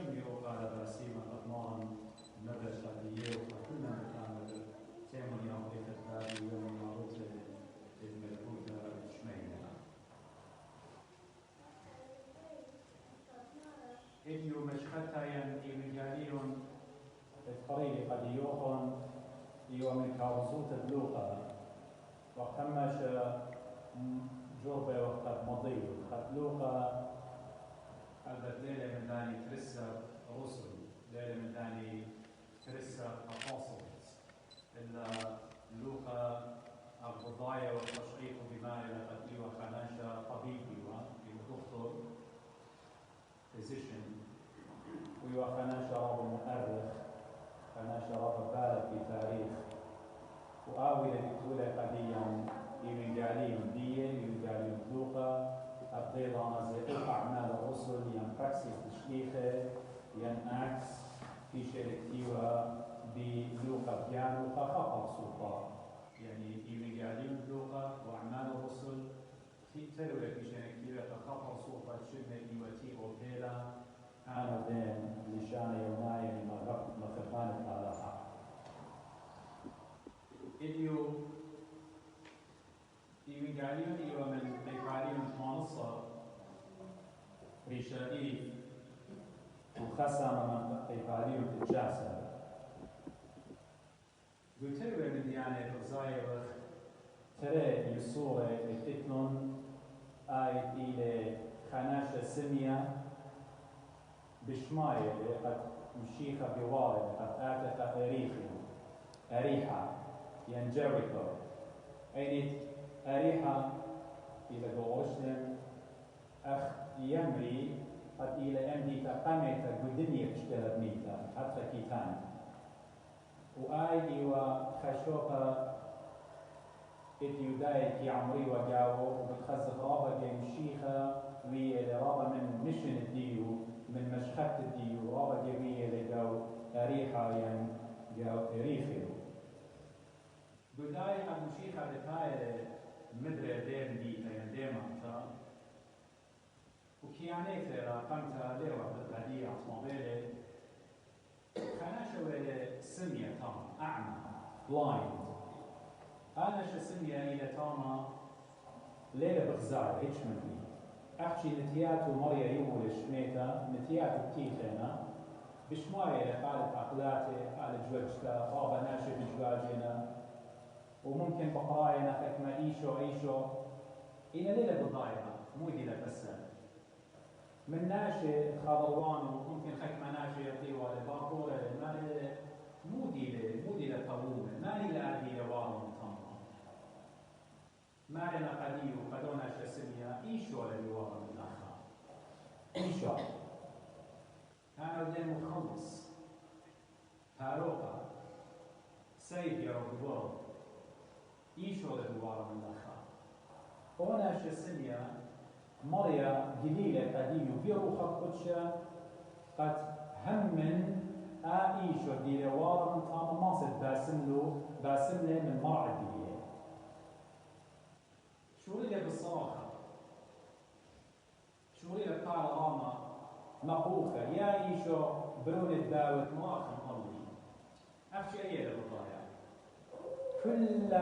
شميو قال باسيما قطمان مدى شاديه وكلنا مكان سيمون يوم إفتاد ويوم معروض للملكوت الشميلة. إديو مشخطا إيميجاليون الطريق قد يوخن يوم الكارزوت بلوغة وقتمش جربة وقت مضي وقت لوغة البت ليلة من داني ترسى رسل ليلة من داني ترسى أبوستلز إلا لوغة البضايا والتشقيق بما لقد إيوه خناشة طبيبي دكتور physician ويوه خناشة راب مؤرخ خناشة راب بالغ بتاريخ وآوي لدكتورة قديا إيميجاليون دية إيميجاليون لوغة أبديضانا زي أعمال الرسل ين براكسيس تشليخة ين أكس في شركتيوها بلوغة بيانوغة خطر سلطة يعني إيميجاليون لوغة وأعمال الرسل في تروي في شركتيوها خطر سلطة شبه إيوتي أوبيلا أنا دين لشان يوناي يعني مخفانة على حق إديو إيميجاليون إيوه من بيقاليون مانصة ريشاريف وخسام من بيقاليون تجاسة قلتلوا من ديانة بغزاية ترى يسورة التتنون آية إلى خناشة سمية بشماية قد مشيخة بوارد قد آتت أريحة ينجريكو أينت أريحة إلى جورشلم أخ يمري قد إلى أمدي تقامت قدنية تشتغل بنيتا حتى كيتان وآي وخشوقة إتيو داي كي عمري وجاو وبتخزق رابا جاي مشيخة ويا رابا من مشن الديو من مشخت الديو رابا جاي ويا جاو أريحة يعني جاو أريخيو بداية قد مشيخة بتاية مدري دير ديتا يعني ديما وكيانيت قمت ليوة بالقدية عطموبيلي خناشة ويلي سمية تاما أعمى بلايند أنا شو سمية إلى تاما ليلة بغزار هيتش مني أحكي نتيات ومريا يوم الشميتة نتيات بتيخينا بشماية قالت عقلاتي قالت جوجتا بابا ناشي بجواجنا وممكن بقراينا حكمة إيشو إلى ليلة بضايعة مو إلى بسال من ناشي خضروان وممكن حكمة ناشي يطيوها لباقورة مو دي لطوومة ما لي لأدي لوارم طمع ما لنا قديو قدونا شسمية إيشو لبوارم الأخر إيشو أنا ودين مخلص هاروقا Savior of the world إيشو لبوارم الأخر هنا شسمية مريا جليلة قديو بيروخة قدشة قد همن آئيشو دي لوارم طام ماصد باسمله من مرعى دي شوريلة بالصراحة شوريلة قال راما مقوخة يا إيشو برون الداوة مراخم الله أفشي أيه لبطايا كل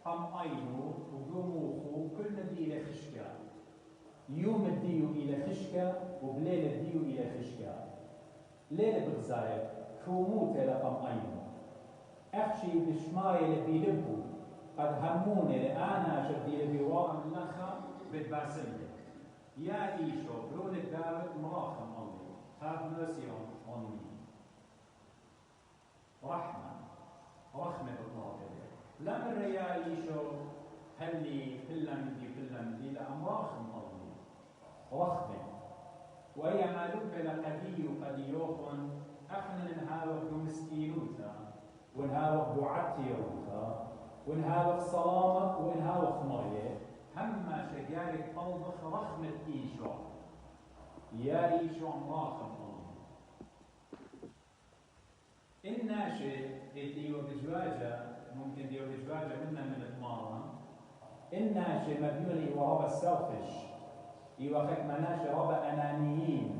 قم أينو وقموخو كل ندي إلى خشكة يوم الديو إلى خشكة وبليل الديو إلى خشكة ليلة بغزاية كوموتة لقم أينو أخشي بشماية لبيلبو قد هموني لأنا شدي لبيوارم النخا بتباسملك يا إيشو برون الدارت مراخم الله have mercy on me رحمة بالطاقة لا من ريال إيشو هلي كلا من دي لا مراخم الله رحمة وهي مالوك لقديوخن احنا نهاوك مسكينوتا ونهاوك دعاتيوتا ونهاوك صلامك ونهاوك مريه هما شجارك طلبخ رحمة إيشو يا إيشو مراخم الله الناشئ ديو بجواجة ممكن ديو بجواجة منا من المارة الناشئ مبني وربا السلفش إيوه خك مناشي ربا أنانيين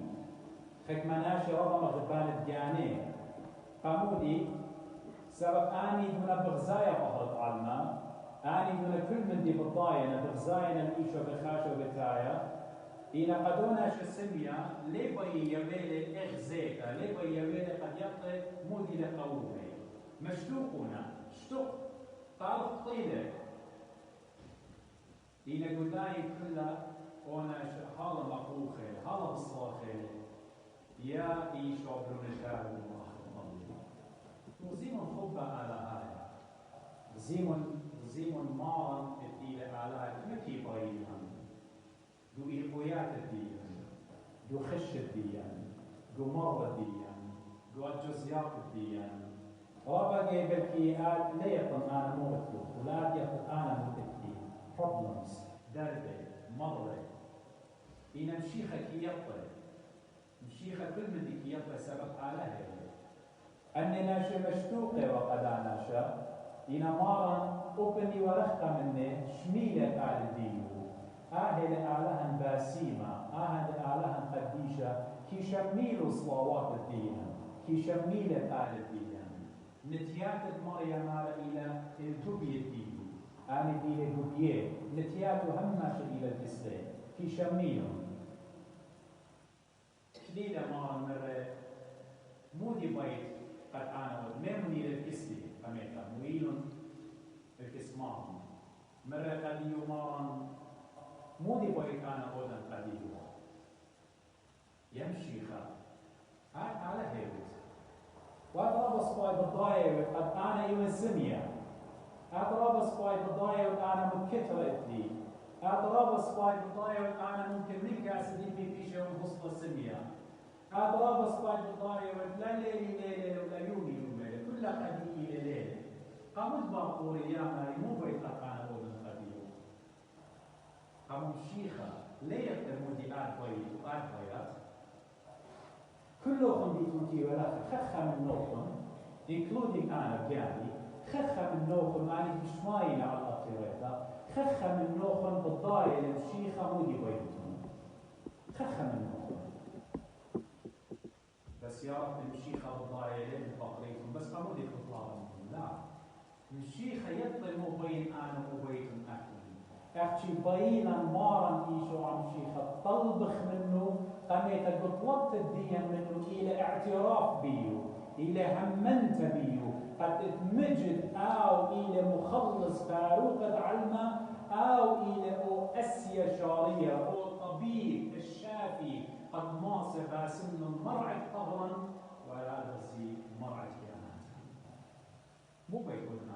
خك مناشي قامودي سبب اني دون بغزايا بحرط علما اني دون كل من دي بضاينا بغزاينا الايشو بخاشو بتايا إلى قدونا شسميا لبي يبيل إغزيكا لبي يبيل قد يطلق مودي لقومي مشتوقنا شتوق طارق طيلة إلى قداي كلها وانا حالة مقروخة حالة بصراخة يا إيشو برونتاو وزيمون خوفده على هاي زيمون مارن إلى على متي بايهم دو إيقويات الدين دو خش الدين دو مر الدين دو الجزيات الدين رابع بالكيات لا يطن أنا موتلو ولا يطن أنا موتلي problems دربة مرة إن مشيخة كي يطل مشيخة كل من دي كي يطل سبب على أني ناشا مشتوقة وقد ناشا إن مارا أوبني ورخة مني شميلة على الدين آهل أعلها باسيمة آهل أعلها قديشة كي شميلوا صلوات الدين كي شميلة آل الدين نتيات مريم إلى التوبية الدين آل الدين التوبية نتيات همش إلى الإسلام كي شميلوا شديدة مرة مودي بيت قد أنا ممني للإسلام فميتا مويل الإسمام مرة قد يمارن مودي بيت أنا أودا قديم يمشي هاي على هيوت وأترابص باي بالضايع قد أنا يوم الزمية أترابص باي بالضايع أنا متكترة لي أترابص باي بالضايع أنا ممكن من كاسدين في فيشة ونفصل الزمية أترابص باي بالضايع لا ليلي ليلة ولا يومي يومي كل قديم إلى ليلة قامت باقوري يا ماري مو بيت أنا أودا قاموا الشيخة ليه يقدموا آد بيت وآد بيات كلهم بيتوتي ولا خخة من نوخم including أنا بجاني خخة من نوخم أنا بشمايل على الأطيريتا خخة من نوخم بالضاية للشيخة مودي بيتهم خخة من نوخم بس يا رب الشيخة بالضاية لين بقريتهم بس مودي تطلعهم لا الشيخة يطلع مو بين أنا وبيتهم أكل أحكي بينا مارا إيشو عم شيخة طلبخ منه قميت قطلبت الدين منه إلى اعتراف بيو إلى همنت بيو قد اتمجد أو إلى مخلص فاروق العلمة أو إلى أو أسيا شارية أو طبيب الشافي قد ماصر باسم مرعد طهرا ولا غزي مرعد كيانات مو بيكون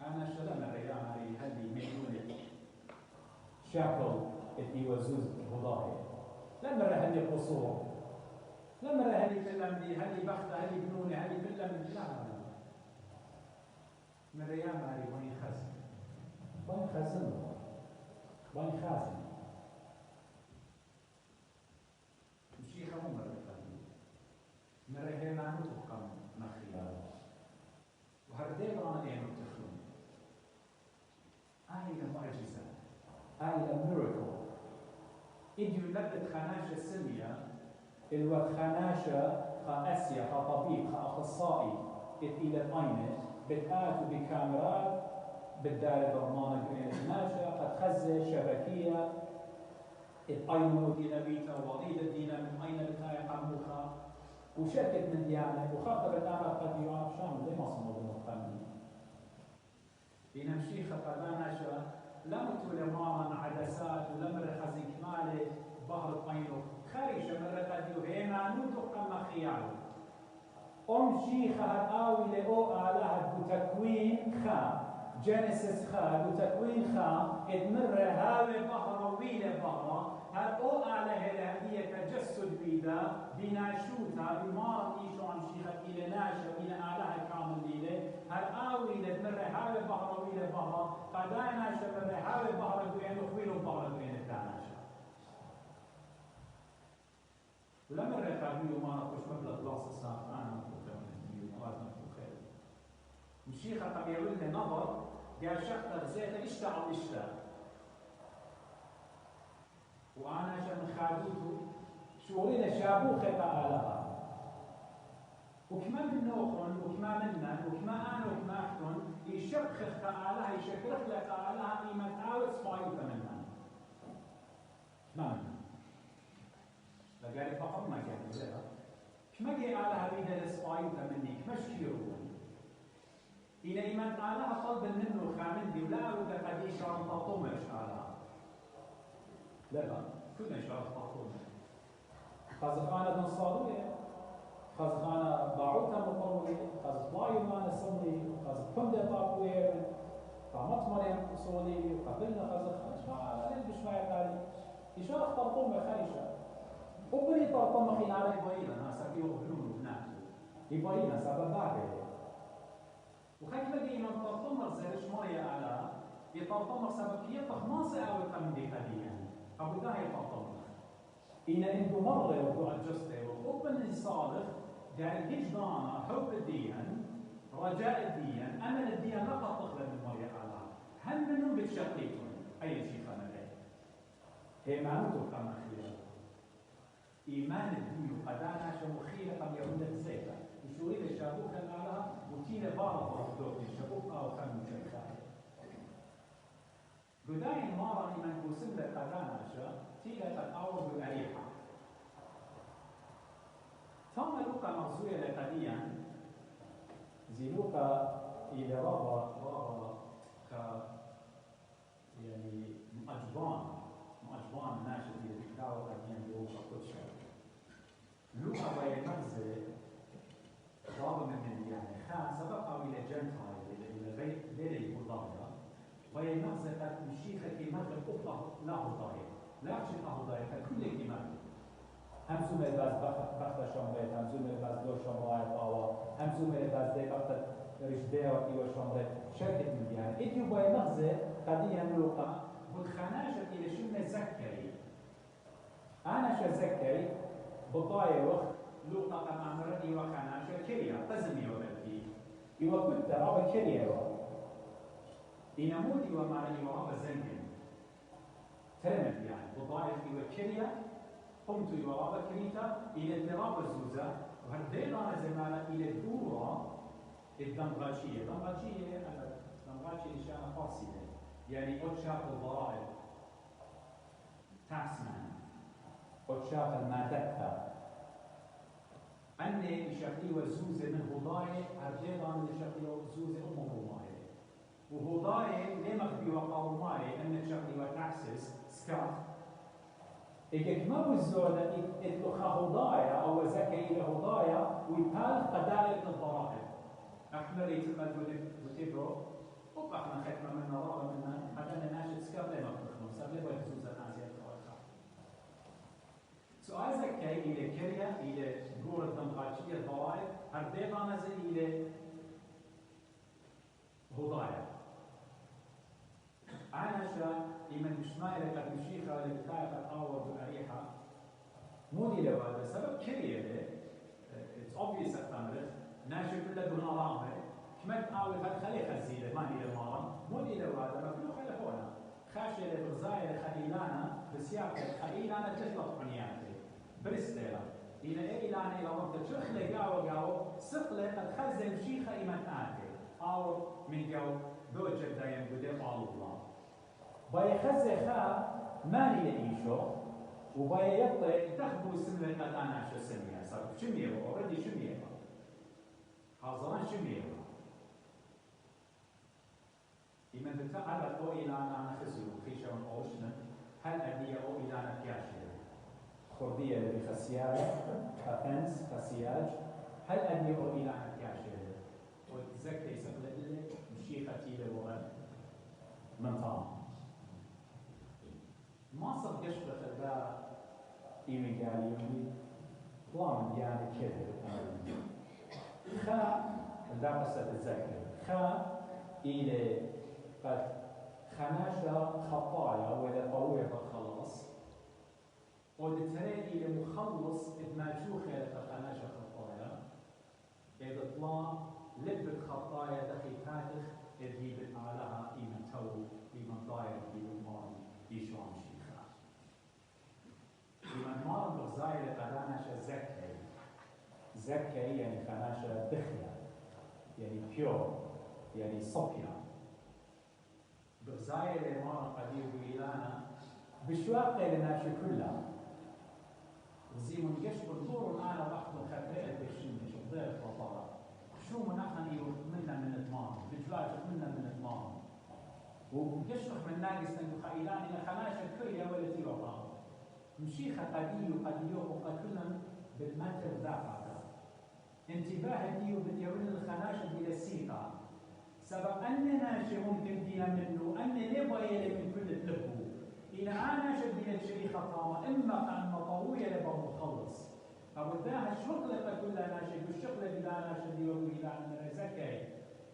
أنا شلون أريد هذه مليون شاكل اللي وزوز هضاهي لما رهني قصور لما رهني كلام دي هذه بختة هذه بنونة هذه كلها من لا مريم هذه وين خزن وين خزن وين خازن الشيخة مو مريم ما نتوقع مخيال وهردين أنا أيام هاي المعجزة هاي الميراكل إديو لبت خناشة سمية الوقت خناشة خاسية خطبيب خأخصائي إلى الأينة بتآتوا بكاميرات بالدار برمانة بين الخناشة قد خزة شبكية الأينة دينا بيتا وضيدة دينا من أين بتاعي قموخة وشركة من ديانة وخاطر الآن قد يعرف شامل ليه ما صموا بالمقامين بين مشيخة قداناشا لم تولى مارا عدسات ولم رخزي كمالة بحر طينو خارجة مرة قد يهينا نوتو قم خيالو شيخة الآوي لأو آلها بتكوين خام جينيسيس خا بتكوين خام ادمر هاوي بحر وبيلة بحر هل أو آلها لهدية تجسد بيدا بناشوتا بمارا إيشو عن شيخة إلى ناشا إلى آلها كامل ليلة هل آوي لدمر هاوي بحر وبيلة بحر قدانا شمر هاوي بحر دوين وخويلو بحر دوين التاناشا ولما الرقابيو ما نقوش مبلغ لاص الساعة أنا مطلوب الشيخة قد يقول لي نظر قال شخص زيت اشتغل اشتغل وأنا شم خادوته شورينا شابوخة آلها وكما من نوخن وكما منن وكما أنا وكما أختن يشبخ تعالى يشكرخ لتعالى إيمان آوت سبايوتا منن ما منن لقالي فقط ما كان زيها كما جاء على هذه السبايوتا مني كما شكيرون إلى إيمان تعالى طلب منه خامندي ولا أرد قد إشارة تطوم إشارة لا كل إشارة تطوم خازقانا بن صادوية خازقانا باعوتا مقرولي خازق لايومان الصملي خازق كندا طاقوية قامت مريم أصولي وقبلنا خازق أشباع لين بشماية قالي إشارة تطوم خايشة وبني تطوم خين على إبراهيم ناسا فيه وبنون وبناته إبراهيم سبب باقي وخاك لقي إيمان تطمر زيرش مريا على يتطمر سبب يطخ ما سأوي قمدي قديا أبو داهي يتطمر إن أنتو مرة وقو أجسته وقبن صادق قال وجدانا حب الدين رجاء الدين أمل الدين لقد تخلى من مريا على هل منهم بتشقيتون أي شيء خمدين هي معنوتو قم أخيرا إيمان الدين قدانا شمخيرا قم يهود الزيتا يشوري لشابوك على وتينا بارا فرصدوك الشابوك أو خم شيخان بداية مارا إيمان كوسم لقدانا شا تيلا تتعور بالأريحة ثم لوكا مرزوية لقديا زي لوكا إلى رابا ك يعني مأجبان ناشد إلى بكاو قديا لوكا كتشا لوكا باي مغزي رابا من يعني خان سبق أو إلى جنتايل إلى غير الهضايا باي مغزي قد مشيخة كي مغرب أطلع لا هضايا لا أحشي هضايا كل كي مغرب همزوم الباز بخت شمرت همزوم الباز دو شمرات آوا همزوم الباز دی بخت رشده و ایو شمرت شركة من يعني إتيو باي مغزى قديا لوقا بالخناشة إلى شم زكري أنا شزكري بطاية وقت لوقا قد عمرت إيوا خناشة كريا قزمي وبلكي إيوا كنت رابا كريا إنمود إيوا مارا إيوا رابا زنجن ترمت يعني بطاية إيوا كريا قمت وراء كريتا إلى التراب الزوزة وهدينا زمانا إلى الدورة الدمغاشية الدمغاشية إشارة فارسية يعني أتشاق الضرائب تاكسمان أتشاق المادكة أني شقي وزوزة من هضاية هدينا من شقي وزوزة أم هضاية وهضاية لما في وقاوماي أن شقي وتاكسس سكاف إذا ما بالزودة إتلخ هضايا أو زكي إلى هضايا ويبال قدالة الضرائب. أحمر يتقل وتبرو وبحنا ختمة من نظارة منا حتى ناشد سكاب لما بتخلو ساب لما يخزوزة نازية الخوارخة. سؤال زكي إلى كريا إلى جور الدمغاتشية الضرائب هرديقا نزل إلى هضايا. أنا شا إيمان مشمائل قد مشيخة لبكاية قد أعور بالأريحة مودي لو هذا سبب كريه له it's obvious أتمرخ ناشي كله دون أرامه كما تقاول هاد خلي خزيلة ما هي المارا مودي لو هذا ما كله خلفونا خاشية لبرزاية خليلانا بسياقة خليلانا تشلط عنياتي برستيلا إلى إيلانا إلى وقت تشخلي قاو سقلة قد خزي مشيخة إيمان آتي أو من جو دو جبدا ينبدأ الله باي خزي خا ماني لإيشو وباي يطلع تخبو سملة قد أنا شو سميها صار شمية وردي شمية حاضران شمية إما تتعرض أو إلى أنا خزي وخيشة ونقوشنا هل أدية أو إلى أنا كاشية خردية اللي خسياج خفنس خسياج هل أدية أو إلى أنا كاشية وتذكر يسقل لي مشيختي لورد من طعم ما صدق يشبه خلاه إيمي قال يومي طلام يعني كذب خا دا قصة الذكر خا إلى قد خناشة خطايا وإلى طوية الخلاص ودتري إلى مخلص إدماجوخ إلى خناشة خطايا إذا طلع لبت خطايا دخي تاتخ إذهيب علىها إيمان تو إيمان ضاير إيمان ماري يشوان شيخا إيمان ماري بغزاير قدانش زكي زكي يعني خناشة دخية، يعني بيور، يعني صفية. بغزاية لمارا قدير بإيلانا بشواقة لناشي كلها. وزيمون يشبه الدور أنا وقت خطئت بشين شبضير فطارة. شو منحن يوقت منا من إدمان، بجواجك منا من إدمان. ويشرح من ناقص أنه خايلان إلى خناشة كلها والتي وقام. مشيخة قديو قديو وقتلنا بالمتر ذاقة. انتباه ديو بديون الخناشة إلى السيقة. سبب أننا شيء ممكن دينا منه أن نبغى من كل تلبو. إلى أنا شبينا الشريخة طامة إما كان مطوية لبغى مخلص. فبداها الشغل كلها ناشي بالشغل اللي أنا شدي وإلى أن زكي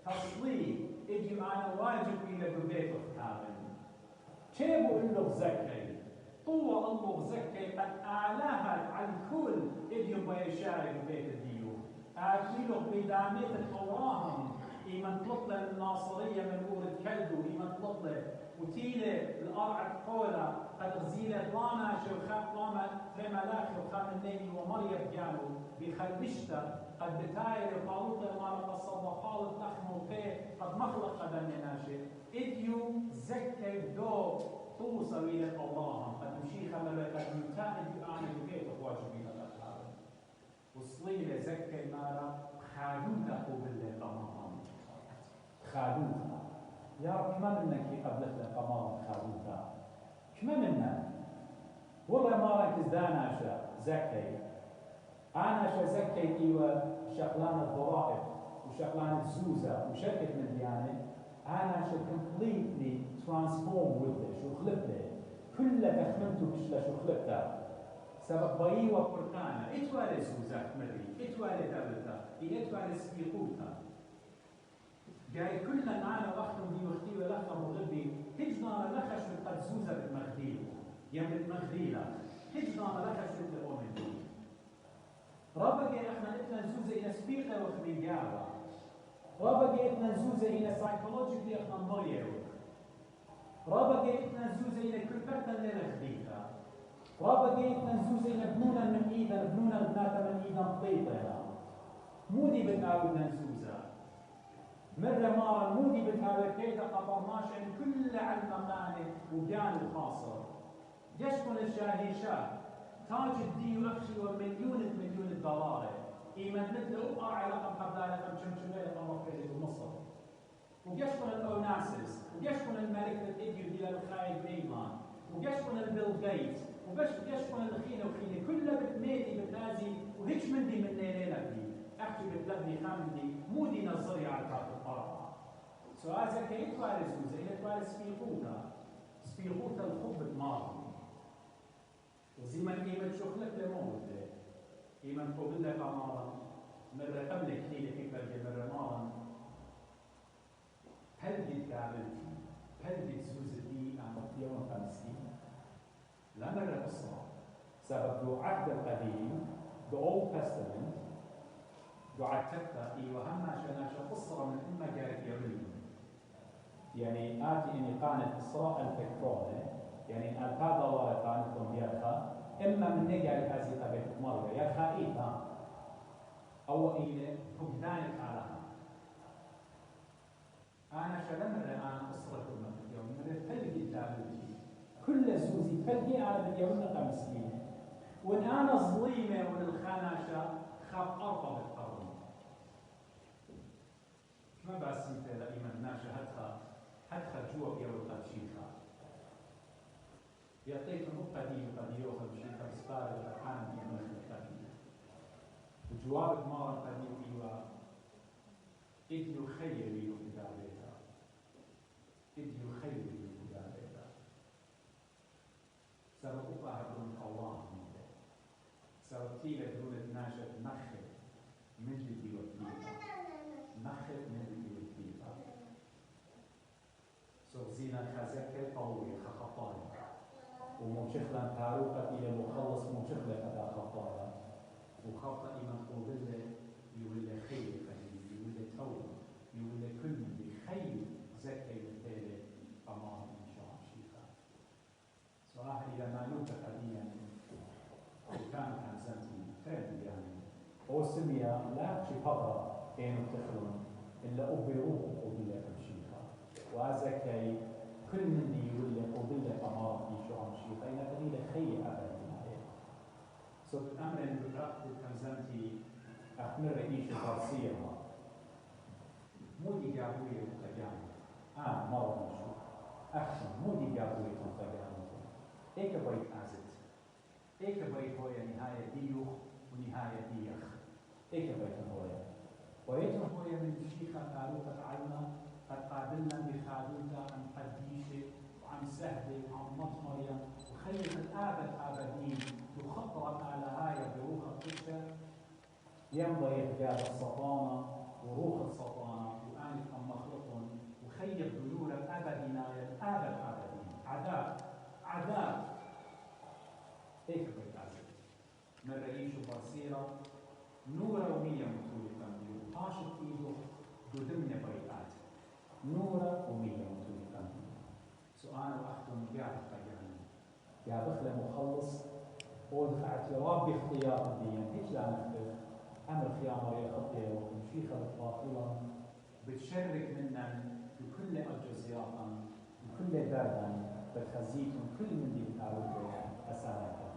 تصلي إجي معنا واجب إلى ببيت اختارن. كيف بقول له زكي؟ طوى الله زكي قد أعلاها على الكل إجي بيشاري ببيت الديو. أكيله بدامية اوراهام إيمان تطلع الناصرية من ورد كلبو إيمان تطلع وتيلة الأرعد قولة قد غزيلة ضانا شوخات ضانا ترملاخي وخان النبي ومريم جانو بخلبشتا قد بتاير وقالوطة مالك الصدقال الضخم وكي قد مخلق قدم ناشي إديو زكي دو توصل إلى اوراهام قد مشي خمرة قد يتاعد يعاني بكيت واجبين الأخير وصلي لزكي مارا خالوتا قبل قمام خالوتا يا رب كما منك قبلت القمام خالوتا كما منا والله مارا كزدانا شا زكي أنا شا زكي إيوة شغلان الضرائب وشغلان الزوزة وشركة من ديانة أنا شا completely transform with it شو خلبته كل تخمنته بشلا شو خلبته سبب ضيوة قرطانة إتوالي زوزة مري إتوالي دولتا إتوالي سبيقوتا جاي كلنا معنا وقتهم دي وقتي ولخنا مغربي هجنا لخش بالقد زوزة بتمغديل يم بتمغديلة هجنا لخش بالأومن رابقي احنا إتنا زوزة إلى سبيقة وخميجاوة رابقي إتنا زوزة إلى سايكولوجيكلي احنا مريو رابقي إتنا زوزة إلى كلبتنا للخديقة رابقي إتنا زوزة إلى بنونا من إيدا بنونا بناتا من إيدا مطيطة مودي بتعاود نزوزة مرة مارا مودي بتعاود كيدا قبرناش عن كل علم مقاني وجان وخاصر جشكن الشاهيشات تاج الديو أخشي ومليون الدولار إيمان مثل أقرع على قبل ذلك شمشمية قمر بمصر وجشكن الأوناسس وجشكن الملك الإديو دي الخايب نيمان وجشكن البيل جيتس وجشكن الخينة وخينة كلها بتميتي بتنازي وهيك من دي من ليلة دي أحكي بتلبني خامدي مودي نظري على كارت الطرقة سؤال زي كيف توارز وزي إلى توارز سبيغوتا الخب الماضي وزي ما قيمة شغلك لموت قيمة قبل لك مارا مرة قبلك هي كيف مرة مارا هل جيت تعملتي هل جيت زوزتي عن يوم 50 لا مرة قصة سبب دو عهد القديم the Old Testament دعاء تكتا وهم عشان قصة من إما جارك يومين يعني آتي إني قانت إسراء الفكرونة يعني هذا الله قانتهم يرخى إما من نجاري هذه قبيت مرة يرخى إيها أو إلى فقدانك علىها أنا شلمر أنا أسرة اليوم من الثلج التابوتي كل زوزي تلقي على باليوم مسكينة وإن أنا ظليمة والخاناشة خاف أرقى بالقرن ما بس أنت لإيمان ناشا هدخل جوا في أول قدشيخة يعطيك قديم قد يوخذ شيخة بسبارة الأرحام في أمريكا الكافية وجوابك مرة قديم إيوا إديو خير ليو في دابيتا إديو خير ليو في دابيتا سبقوها هدون قوام سبقتيلة دولة ناشا نخل من اللي وكيفة نخل من اللي وكيفة سوزينا خزكة قوية خطايا ومشخلا تاروقة إلى مخلص مشخلا أدا خطايا وخطأ إيمان قوبلة يولي خير قديم يولي توبة يولي كل بخير زكي مثالي أمام إن شاء شيخا صراحة إذا ما نوت قديما وكان زمتي فعلا يعني هو سمية لا شي فترة كانوا تخلون إلا أبروه قبيلة مشيخة وأزكي كل من دي يقول لك قبيلة أمارة يشوع مشيخة إلى قليلة خيئة أبدية صرت أمر بالرقب كمزمتي أخمر رئيس البرسيرة مودي قابوية وقجاني مرة مشوع أخشن مودي قابوية وقجاني إيك بيت أزت إيك بيت هو نهاية ديوخ ونهاية ديخ إيك بيت هو ويتم هو من مشيخة قالوا تعلم قد قابلنا بخادوتا عن قديشة وعن سهدة وعن مطمرية وخير الآبد آبدين يخطرت على هاي بروح القدسة يمضي يتجاب السطانة وروح السطانة وآنك أم مخلطهم وخير بيور الآبدين الآبد آبدين عذاب عذاب هيك بيتعذب من رئيس وبصيرة نورة ومية مطولة تنبيه حاشت إيده قدمنا بيتات نورة ومية مطولة تنبيه سؤال وأختم قاعد خياني قاعد أخلى مخلص ودفع اعتراف باختيار الدين هيك لا نختلف أمر خيامة يا خطية ومشيخة باطلة بتشرك منا بكل الجزيرة بكل دردا بتخزيتهم كل من دي بتعود أسانك